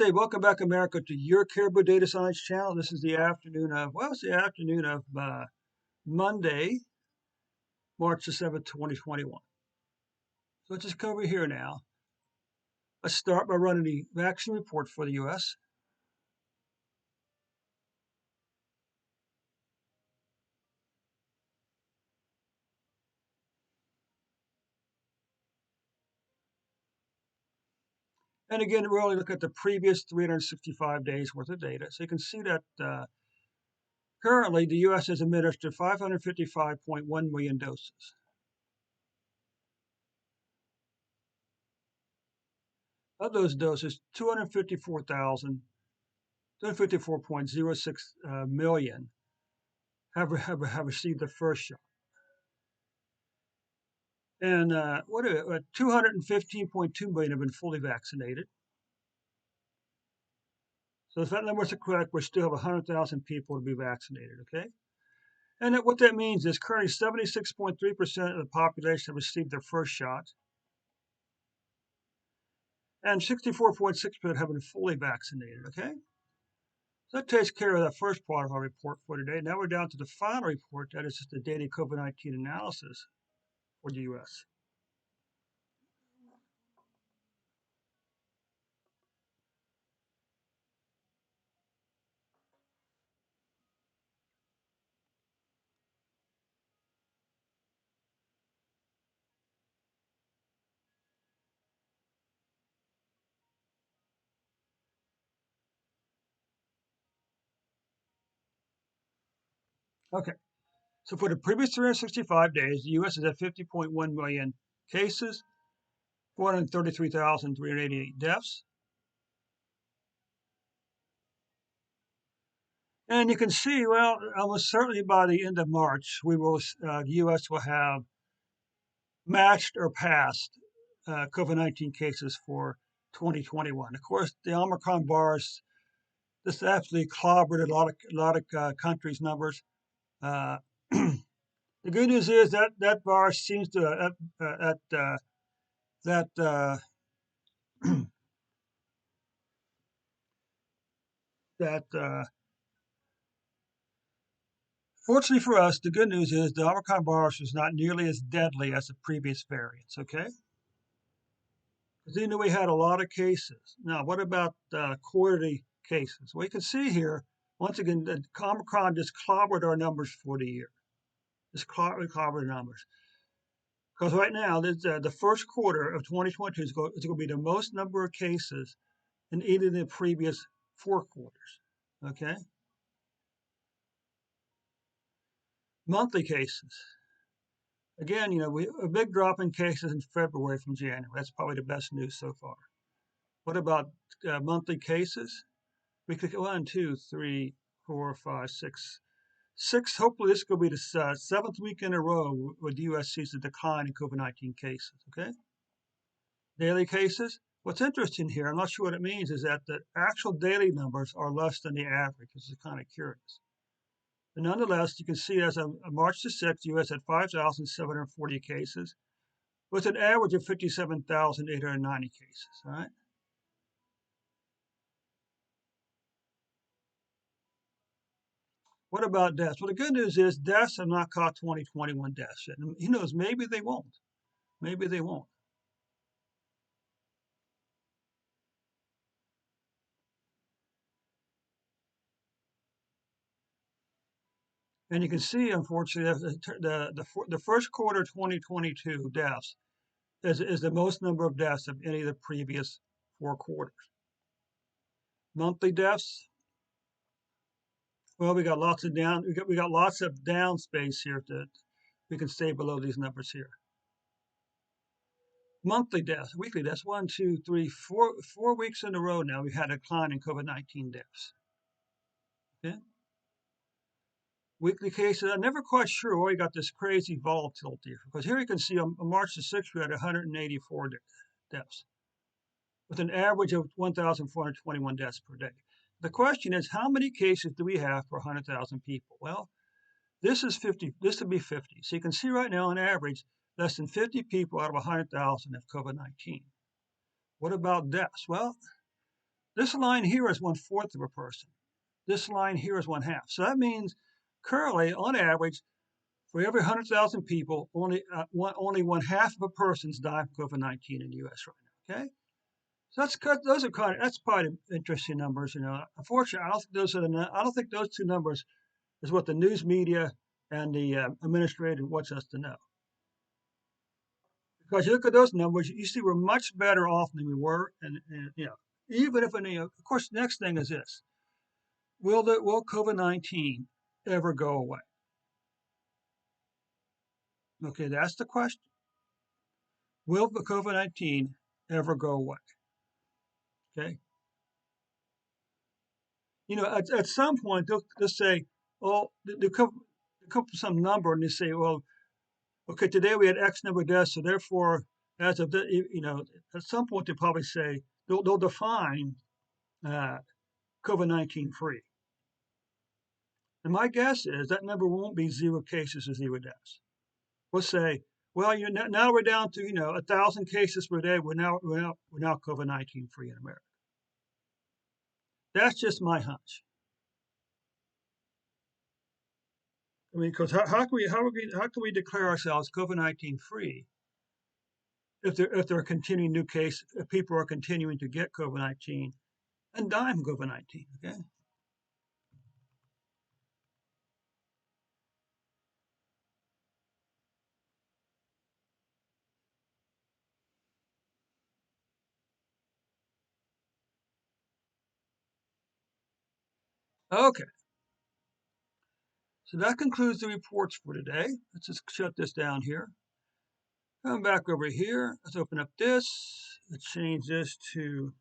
Hey, welcome back, America, to your Caribou Data Science channel. This is the afternoon of, it's the afternoon of Monday, March the 7th, 2021. So let's just come over here now. Let's start by running the vaccine report for the U.S. And again, we're only looking at the previous 365 days worth of data. So you can see that currently the U.S. has administered 555.1 million doses. Of those doses, 254.06 million have received the first shot. And 215.2 million have been fully vaccinated. So if that numbers are correct, we still have 100,000 people to be vaccinated, okay? And what that means is currently 76.3% of the population have received their first shot, and 64.6% have been fully vaccinated, okay? So that takes care of that first part of our report for today. Now we're down to the final report, that is just the daily COVID-19 analysis for the U.S. Okay, so for the previous 365 days, the U.S. is at 50.1 million cases, 433,388 deaths. And you can see, well, almost certainly by the end of March, the U.S. will have matched or passed COVID-19 cases for 2021. Of course, the Omicron virus, this absolutely clobbered a lot of countries' numbers. Uh, the good news is that that virus seems to that that fortunately for us, the good news is the Omicron virus is not nearly as deadly as the previous variants. Okay. Because even though we had a lot of cases. Now, what about quarterly cases? Well, you can see here, once again, that Omicron just clobbered our numbers for the year. Just clobbered the numbers. Because right now, the first quarter of 2022 is going to be the most number of cases in either of the previous four quarters. Okay? Monthly cases. Again, a big drop in cases in February from January. That's probably the best news so far. What about monthly cases? We could go 1, 2, 3, 4, 5, 6. Hopefully, this is going to be the seventh week in a row where the U.S. sees a decline in COVID-19 cases. Okay, daily cases. What's interesting here, I'm not sure what it means, is that the actual daily numbers are less than the average, which is kind of curious. But nonetheless, you can see as of March the 6th, the U.S. had 5,740 cases, with an average of 57,890 cases. All right. What about deaths? Well, the good news is deaths have not caught 2021 deaths yet. And who knows, maybe they won't. Maybe they won't. And you can see, unfortunately, the first quarter 2022 deaths is the most number of deaths of any of the previous four quarters. Monthly deaths, well, we got lots of down space here that we can stay below these numbers here. Monthly deaths, weekly deaths, 1, 2, 3, 4 weeks in a row now we've had a decline in COVID-19 deaths. Okay. Weekly cases, I'm never quite sure why we got this crazy volatility, because here you can see on March the 6th we had 184 deaths, with an average of 1,421 deaths per day. The question is, how many cases do we have per 100,000 people? Well, this is 50. This would be 50. So you can see right now, on average, less than 50 people out of 100,000 have COVID-19. What about deaths? Well, This line here is 1/4 of a person. This line here is 1/2. So that means currently, on average, for every 100,000 people, only 1/2 of a person's dying from COVID-19 in the U.S. right now. Okay, so that's probably interesting numbers. Unfortunately, I don't think those two numbers is what the news media and the administrator wants us to know. Because you look at those numbers, you see we're much better off than we were, and even if of course, the next thing is this: will COVID-19 ever go away? Okay, that's the question. Will the COVID-19 ever go away? Okay, at some point they'll say, oh, they'll come up with some number and they say, well, okay, today we had X number of deaths, so therefore, as of at some point they'll probably say they'll define uh, COVID-19 free. And my guess is that number won't be 0 cases or 0 deaths. We'll say, well, now we're down to 1,000 cases per day. We're now COVID-19 free in America. That's just my hunch. I mean, because how can we declare ourselves COVID-19 free if there are continuing new cases, if people are continuing to get COVID-19 and die from COVID-19? Okay. Okay. So that concludes the reports for today. Let's just shut this down here. Come back over here. Let's open up this. Let's change this to